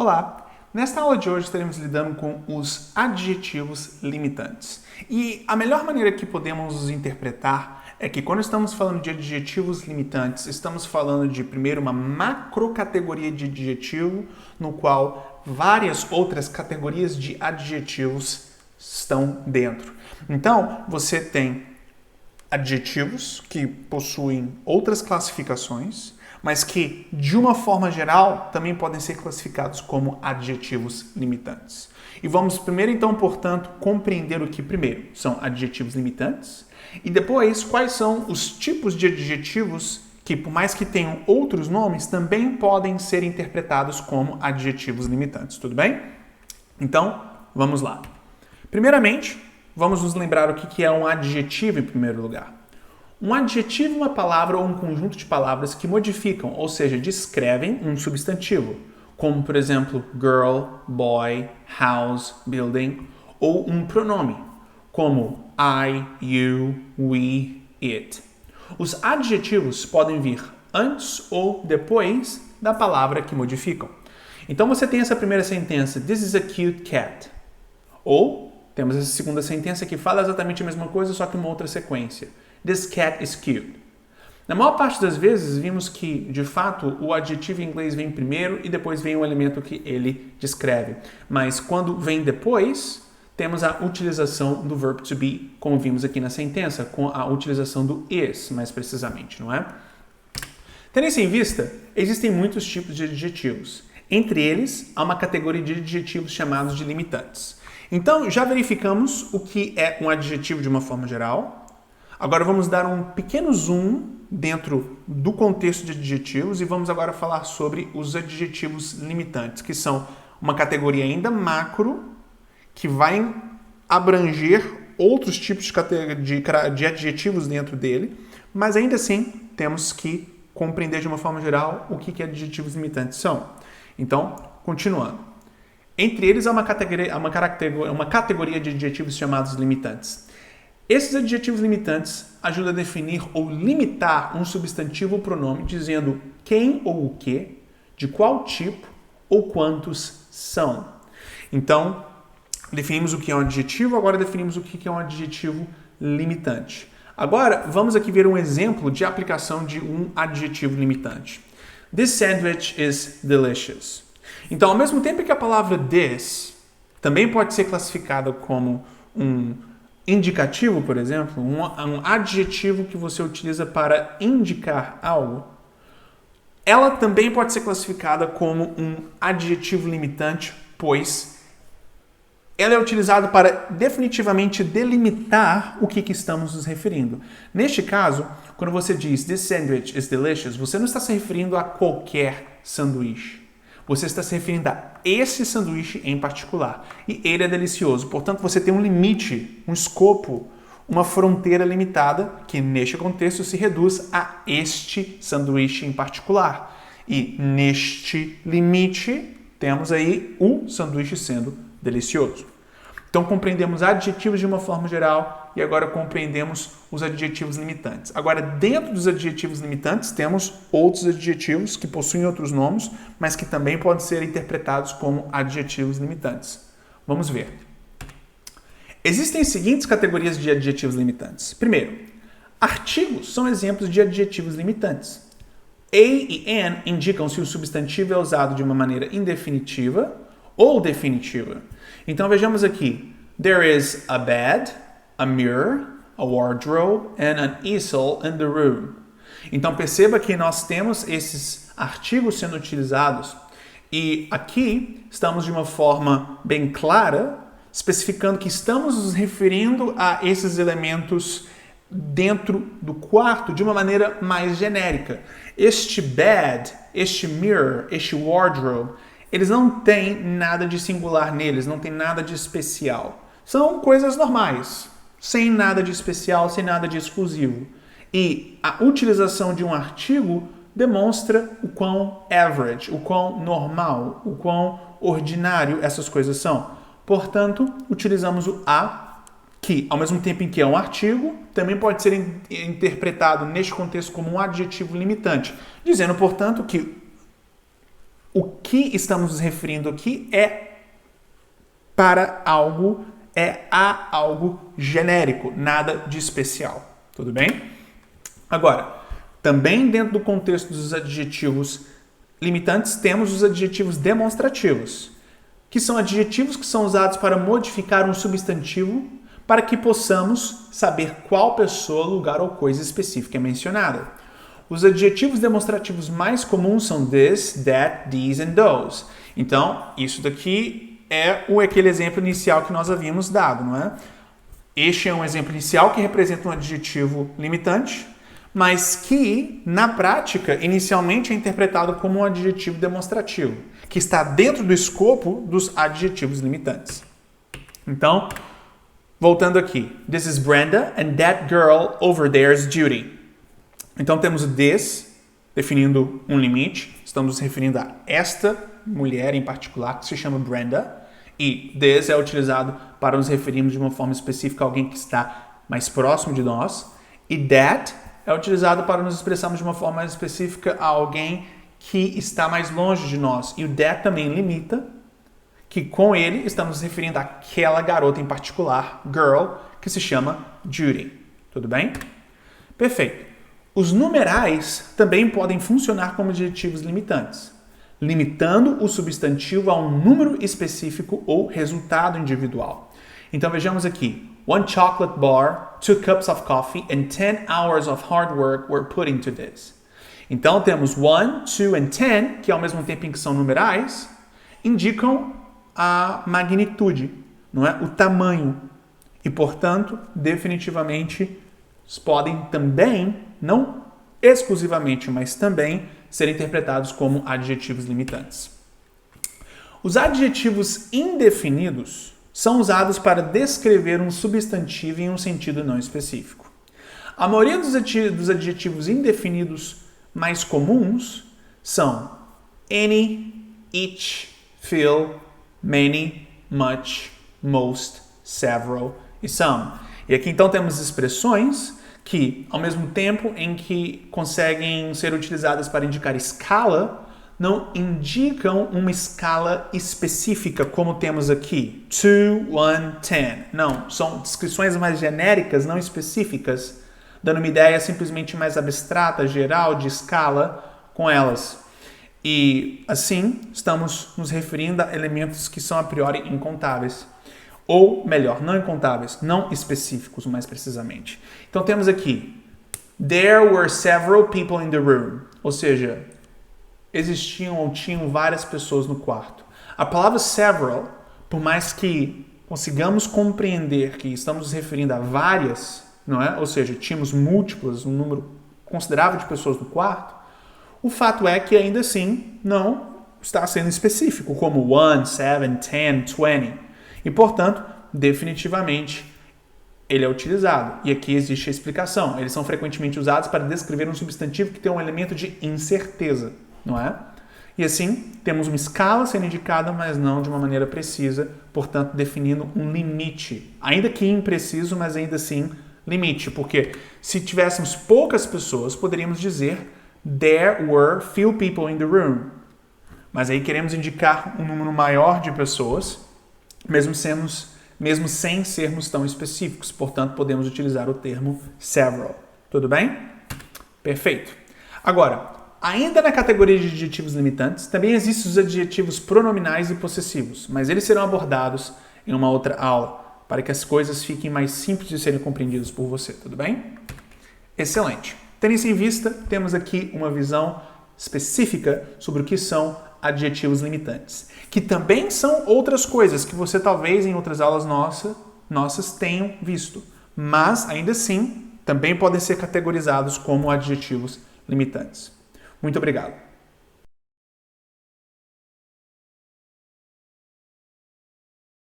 Olá! Nesta aula de hoje estaremos lidando com os adjetivos limitantes. E a melhor maneira que podemos os interpretar é que quando estamos falando de adjetivos limitantes, estamos falando de, primeiro, uma macrocategoria de adjetivo, no qual várias outras categorias de adjetivos estão dentro. Então, você tem adjetivos que possuem outras classificações, mas que, de uma forma geral, também podem ser classificados como adjetivos limitantes. E vamos primeiro, então, portanto, compreender o que primeiro são adjetivos limitantes e depois quais são os tipos de adjetivos que, por mais que tenham outros nomes, também podem ser interpretados como adjetivos limitantes, tudo bem? Então, vamos lá. Primeiramente, vamos nos lembrar o que é um adjetivo em primeiro lugar. Um adjetivo é uma palavra ou um conjunto de palavras que modificam, ou seja, descrevem um substantivo, como, por exemplo, girl, boy, house, building, ou um pronome, como I, you, we, it. Os adjetivos podem vir antes ou depois da palavra que modificam. Então você tem essa primeira sentença, this is a cute cat. Ou temos essa segunda sentença que fala exatamente a mesma coisa, só que uma outra sequência. This cat is cute. Na maior parte das vezes, vimos que, de fato, o adjetivo em inglês vem primeiro e depois vem o elemento que ele descreve. Mas quando vem depois, temos a utilização do verbo to be, como vimos aqui na sentença, com a utilização do is, mais precisamente, não é? Tendo isso em vista, existem muitos tipos de adjetivos. Entre eles, há uma categoria de adjetivos chamados de limitantes. Então, já verificamos o que é um adjetivo de uma forma geral. Agora vamos dar um pequeno zoom dentro do contexto de adjetivos e vamos agora falar sobre os adjetivos limitantes, que são uma categoria ainda macro que vai abranger outros tipos de adjetivos dentro dele, mas ainda assim temos que compreender de uma forma geral o que adjetivos limitantes são. Então, continuando. Entre eles há uma categoria de adjetivos chamados limitantes. Esses adjetivos limitantes ajudam a definir ou limitar um substantivo ou pronome dizendo quem ou o que, de qual tipo ou quantos são. Então, definimos o que é um adjetivo, agora definimos o que é um adjetivo limitante. Agora, vamos aqui ver um exemplo de aplicação de um adjetivo limitante. This sandwich is delicious. Então, ao mesmo tempo que a palavra this também pode ser classificada como um indicativo, por exemplo, um adjetivo que você utiliza para indicar algo, ela também pode ser classificada como um adjetivo limitante, pois ela é utilizada para definitivamente delimitar o que estamos nos referindo. Neste caso, quando você diz this sandwich is delicious, você não está se referindo a qualquer sanduíche. Você está se referindo a esse sanduíche em particular. E ele é delicioso. Portanto, você tem um limite, um escopo, uma fronteira limitada que, neste contexto, se reduz a este sanduíche em particular. E, neste limite, temos aí o sanduíche sendo delicioso. Então, compreendemos adjetivos de uma forma geral e agora compreendemos os adjetivos limitantes. Agora, dentro dos adjetivos limitantes, temos outros adjetivos que possuem outros nomes, mas que também podem ser interpretados como adjetivos limitantes. Vamos ver. Existem as seguintes categorias de adjetivos limitantes. Primeiro, artigos são exemplos de adjetivos limitantes. A e an indicam se o substantivo é usado de uma maneira indefinitiva ou definitiva. Então vejamos aqui. There is a bed, a mirror, a wardrobe and an easel in the room. Então perceba que nós temos esses artigos sendo utilizados e aqui estamos de uma forma bem clara especificando que estamos nos referindo a esses elementos dentro do quarto de uma maneira mais genérica. Este bed, este mirror, este wardrobe, eles não têm nada de singular neles, não tem nada de especial. São coisas normais, sem nada de especial, sem nada de exclusivo. E a utilização de um artigo demonstra o quão average, o quão normal, o quão ordinário essas coisas são. Portanto, utilizamos o a, que ao mesmo tempo em que é um artigo, também pode ser interpretado neste contexto como um adjetivo limitante, dizendo, portanto, que o que estamos nos referindo aqui é a algo genérico, nada de especial. Tudo bem? Agora, também dentro do contexto dos adjetivos limitantes, temos os adjetivos demonstrativos, que são adjetivos que são usados para modificar um substantivo para que possamos saber qual pessoa, lugar ou coisa específica é mencionada. Os adjetivos demonstrativos mais comuns são this, that, these and those. Então, isso daqui é aquele exemplo inicial que nós havíamos dado, não é? Este é um exemplo inicial que representa um adjetivo limitante, mas que, na prática, inicialmente é interpretado como um adjetivo demonstrativo, que está dentro do escopo dos adjetivos limitantes. Então, voltando aqui. This is Brenda and that girl over there is Judy. Então temos o this, definindo um limite. Estamos nos referindo a esta mulher em particular, que se chama Brenda. E this é utilizado para nos referirmos de uma forma específica a alguém que está mais próximo de nós. E that é utilizado para nos expressarmos de uma forma mais específica a alguém que está mais longe de nós. E o that também limita que com ele estamos nos referindo àquela garota em particular, girl, que se chama Judy. Tudo bem? Perfeito. Os numerais também podem funcionar como adjetivos limitantes, limitando o substantivo a um número específico ou resultado individual. Então vejamos aqui. 1 chocolate bar, 2 cups of coffee and 10 hours of hard work were put into this. Então temos 1, 2 and 10, que ao mesmo tempo em que são numerais, indicam a magnitude, não é? O tamanho. E, portanto, definitivamente podem também, não exclusivamente, mas também ser interpretados como adjetivos limitantes. Os adjetivos indefinidos são usados para descrever um substantivo em um sentido não específico. A maioria dos adjetivos indefinidos mais comuns são any, each, few, many, much, most, several e some. E aqui então temos expressões que, ao mesmo tempo em que conseguem ser utilizadas para indicar escala, não indicam uma escala específica, como temos aqui. 2, 1, 10. Não, são descrições mais genéricas, não específicas, dando uma ideia simplesmente mais abstrata, geral, de escala com elas. E, assim, estamos nos referindo a elementos que são a priori incontáveis. Ou, melhor, não incontáveis, não específicos, mais precisamente. Então, temos aqui, there were several people in the room. Ou seja, existiam ou tinham várias pessoas no quarto. A palavra several, por mais que consigamos compreender que estamos nos referindo a várias, não é? Ou seja, tínhamos múltiplas, um número considerável de pessoas no quarto, o fato é que ainda assim não está sendo específico, como 1, 7, 10, 20. E, portanto, definitivamente, ele é utilizado. E aqui existe a explicação. Eles são frequentemente usados para descrever um substantivo que tem um elemento de incerteza, não é? E assim, temos uma escala sendo indicada, mas não de uma maneira precisa, portanto, definindo um limite. Ainda que impreciso, mas ainda assim limite. Porque se tivéssemos poucas pessoas, poderíamos dizer there were few people in the room. Mas aí queremos indicar um número maior de pessoas, mesmo sem sermos tão específicos. Portanto, podemos utilizar o termo several. Tudo bem? Perfeito. Agora, ainda na categoria de adjetivos limitantes, também existem os adjetivos pronominais e possessivos, mas eles serão abordados em uma outra aula, para que as coisas fiquem mais simples de serem compreendidas por você. Tudo bem? Excelente. Tendo isso em vista, temos aqui uma visão específica sobre o que são adjetivos limitantes, que também são outras coisas que você talvez em outras aulas nossas tenham visto, mas ainda assim também podem ser categorizados como adjetivos limitantes. Muito obrigado.